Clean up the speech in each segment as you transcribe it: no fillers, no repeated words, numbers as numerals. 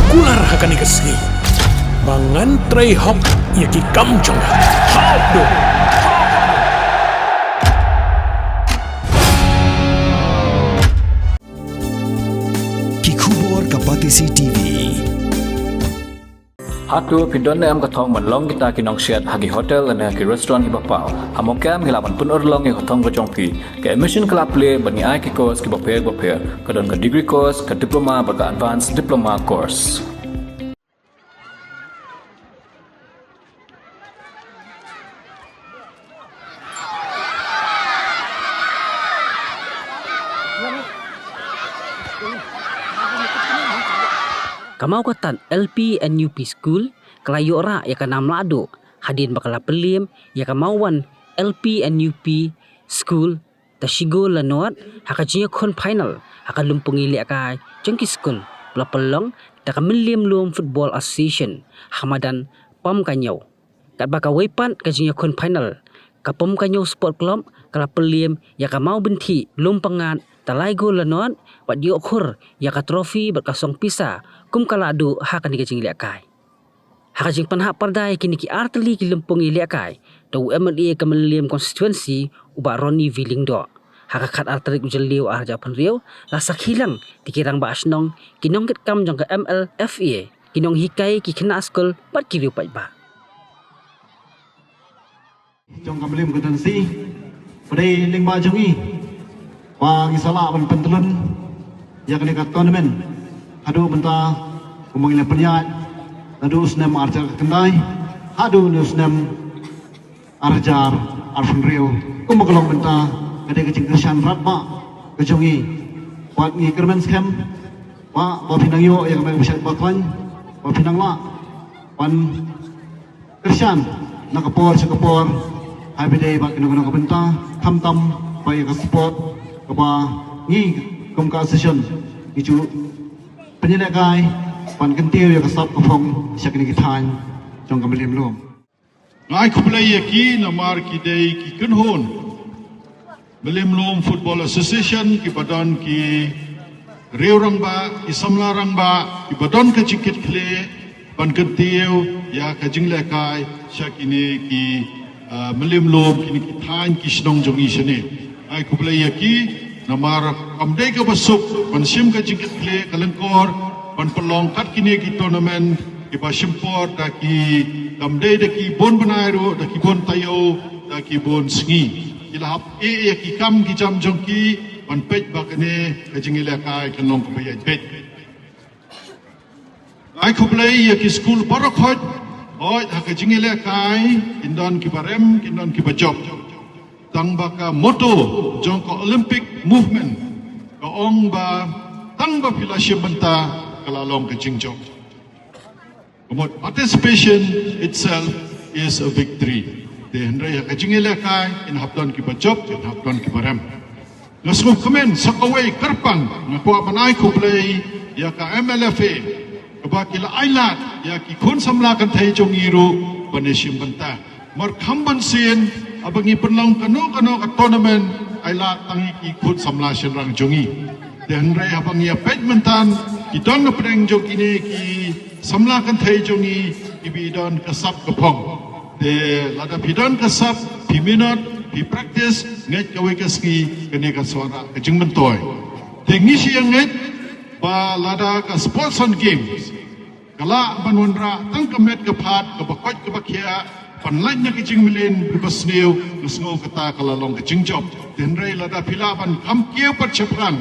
kular hakan ikasni. Bangan tray hok yaki kamjong. Lahduh. Kikubor Kapatisi TV. Hatu pindon am katong manlong kita kinong siat hagi hotel dan hagi restoran ki bapau. Hamokam hilapan pun orlong ki katong kocong pi. Ke emission kelap le bani ai ki course ki bapel kadon ke degree course ke diploma baga advanced diploma course. Mawkatad LP and UP Skul kelayu ora ya kana Lahduh hadin bakala pelim ya kamawan LP and UP Skul tashigo lanot hakajiya kon final hakalumpung ili akai jengki Skul pelapelong taka melim lum Phutbol Association hamadan pam kanyo kat baka wepan kajiya kon final kapom kanyo sport club kala pelim ya kamau benti lumpangan talaigo lanot wat diokhur ya ka trofi berkasong pisa kum Lahduh hakan digajing Lehkai. Hakajing panha pardai kini ki arteli ki lempung Lehkai. Tau MLA kemelim konstituensi uba Roni Vilingdo. Hakakat arteli ujeliu arja penriu lasak hilang dikirang ba asnong kinong ket kam jong ke MLFA kinong hikai ki kena Skul pat kiriu pat ba. Jong kemelim konstituensi padai ling ba jongi. Wa ngisala ban pentelun ya kene kat tournament. Aduh benta kumangila penyat, aduh senam arjar kendai, aduh senam arjar arfun rio, kumagalong benta kadai kecing kersian ratma kejongi, buat ngi kermen scam, wa pinang yo yang kami bisa bakwan, wa pinang la, wan kersian nak sekapor, hai bidai bak kena benta, tam bagi ke sport, kapa ngi kumka session, itu Pynïakob pan kentiu ya kasap kapong siya kinikitan jong kamilim lom. Ngai kublai ki namar ki dei ki kunhon. Melim lom Phutbol Association ki badan ki reurang ba ki samlarang ba ki badan ka cikit kle pan kentiu ya ka jing Lehkai siya kini ki melim lom kini kitan ki snong jong isene. Ngai kublai ki namar amdai ka basuk pansim ka jingkit kle kalengkor pan pelong kat kini ki tournament ki basimpor da ki amdai da ki bon banairu da ki bon tayo da ki bon sngi ilahap ki kam ki jam jongki pan pej bakane ka jingi Lehkai kanong ko bayai pej ai kublai ki Skul barakhot oi ha ka jingi Lehkai indon ki barem indon ki bajop tang baka moto jong ko Olympic movement ko ong ba tang ba fellowship benta kalalong ke jingjong. Komod participation itself is a victory. De hendrai ka jingi Lehkai in hapdon ki bajop in hapdon ki barem. Ngasmo komen sakaway karpang ngakwa manai ko play ya ka MLFA ba ki la ailat ya ki kun samlakan thai jong iru panishim benta. Mar khamban sin abangi penlang kano ka tournament ay la tangi ki khut samla shen rang jongi den rai abangi apedmentan ki don na preng jong ini ki samla kan thai jongi ki bi don ka sap ka phong de lada pidon ka sap pi minute pi practice ngai ka we ka ski kene ka swara ka jing mentoy de ngi si ngai ba lada ka sports and games kala banwandra tang ka met ka phat ka bakot ka bakhia panlain na kicing milin bibasniw nusngo kata kalalong kicing job denrai lada pilaban kam kieu percepran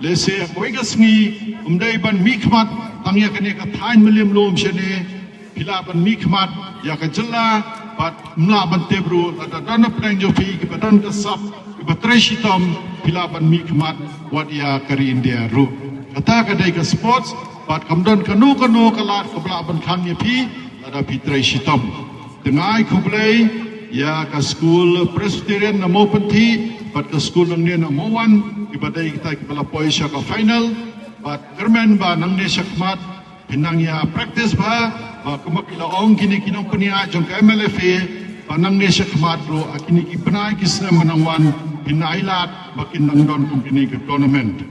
lese koigasngi umdai ban mikmat tangya kene ka thain milim lom shene pilaban mikmat ya ka jella bat mla ban tebru lada dana prang jopi ki badan ka sap ki batreshitam pilaban mikmat wat ya kari india ru kata ka dai ka sports bat kamdon kanu kalat ka blaban khangye pi lada pitreshitam dengai kublai ya ka Skul Presbyterian na mo penti pat ka Skul nang ni na mo wan ibadai kita kepala poisya ka final pat kermen ba nang ni syakmat pinang ya practice ba kumakila ong kini kinong kunia jong ka MLFA panang ni syakmat ro akini ki penai kisna manangwan pinailat bakin nang don kum kini ke tournament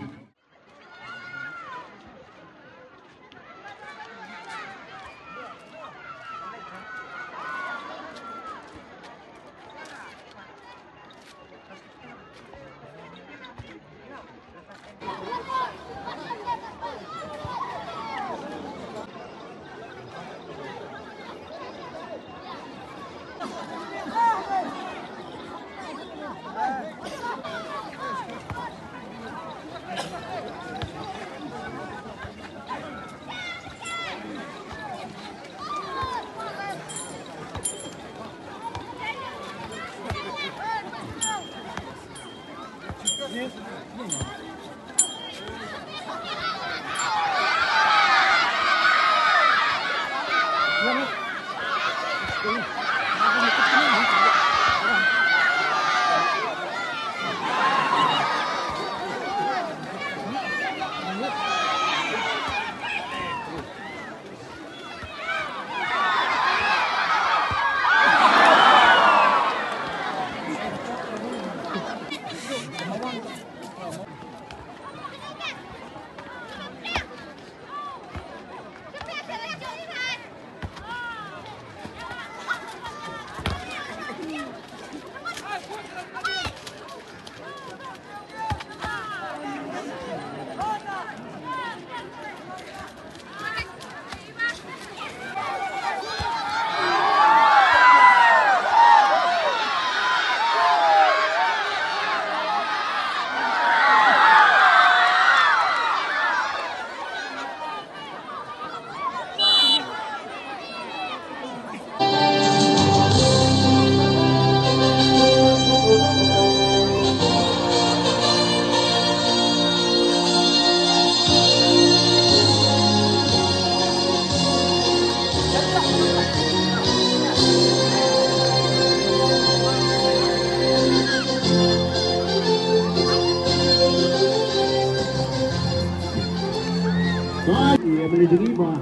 ia melindungi bah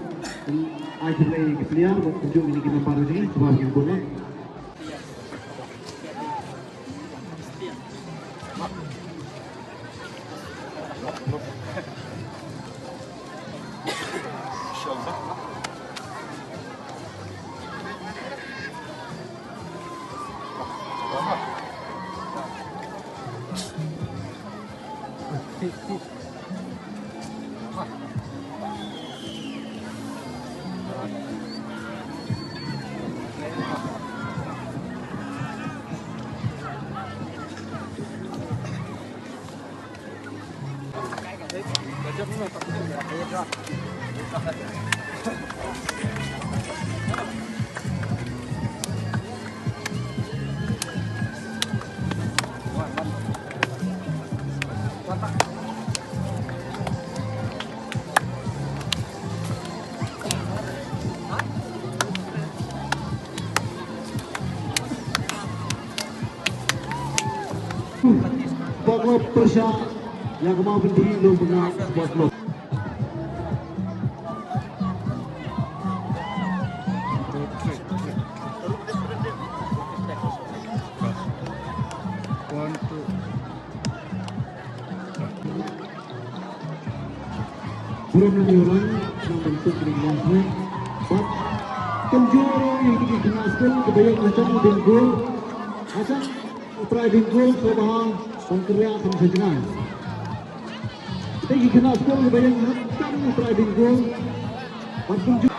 akhir play player buat tunjuk ini kita baru ni sebab yang boleh. Sebuah klub Persya yang kemahu berdiri belum pernah sebuah klub. Kurang orang yang bentuk dengan baik. Penjuru yang dikenaskan kebayang macam dan gol. Macam driving goal sebab pengkerja sama saja. Kita dikenaskan kebayang macam driving goal. Penjuru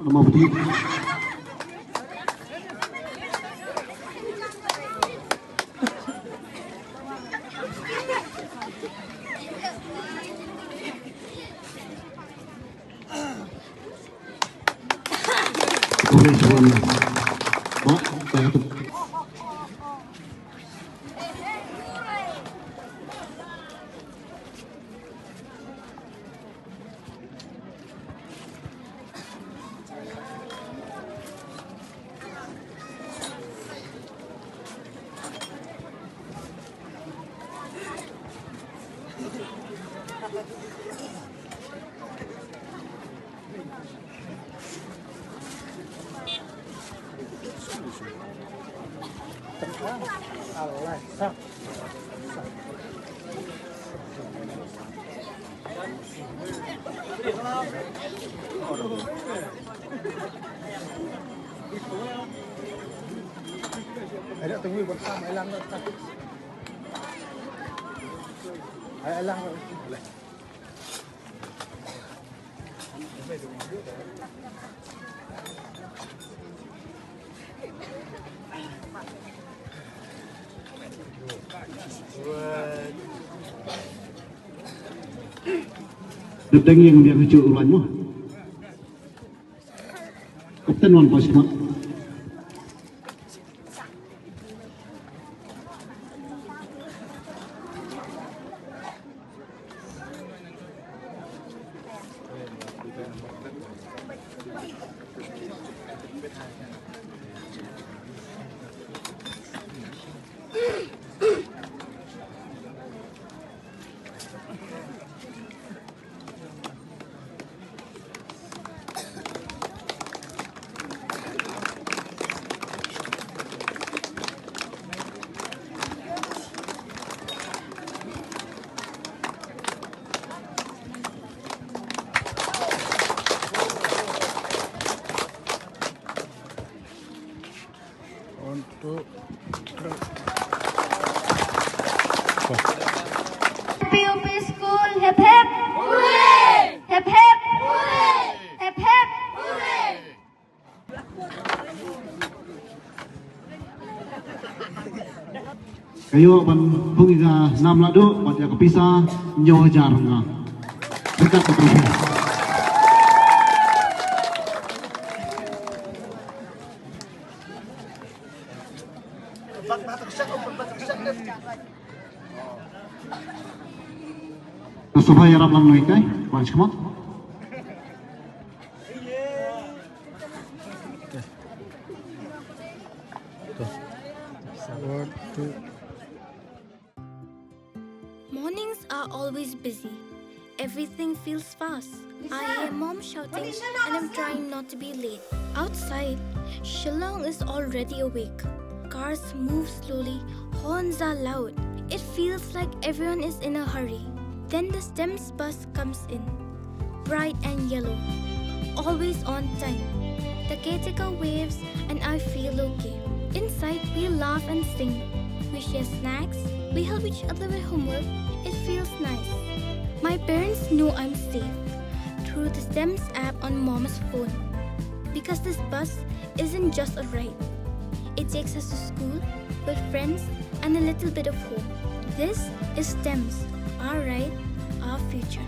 Nomor bertiga. Boleh semuanya. Mak, saya tu. Ada tunggu buat sama elang tak. Ai elang boleh. Depeng yang dia kecu ulan mu. Kapten wan pas mak. PUP Skul, hip hip! Hooray! Hip hip! Hooray! Hip hip! Hooray! Kayo ban pungiga nam Lahduh bat ya kepisah nyawa jarang. Dekat ke provinsi. Nasabah yarap lang Lehkai, Mas Kemat. Mornings are always busy. Everything feels fast. I hear mom shouting and I'm trying not to be late. Outside, Shillong is already awake. Cars move slowly, horns are loud. It feels like everyone is in a hurry. Then the STEMS bus comes in, bright and yellow, always on time. The caretaker waves and I feel okay. Inside, we laugh and sing. We share snacks, we help each other with homework. It feels nice. My parents know I'm safe through the STEMS app on mom's phone. Because this bus isn't just a ride. It takes us to school with friends and a little bit of hope. This is STEMS, our ride, our future.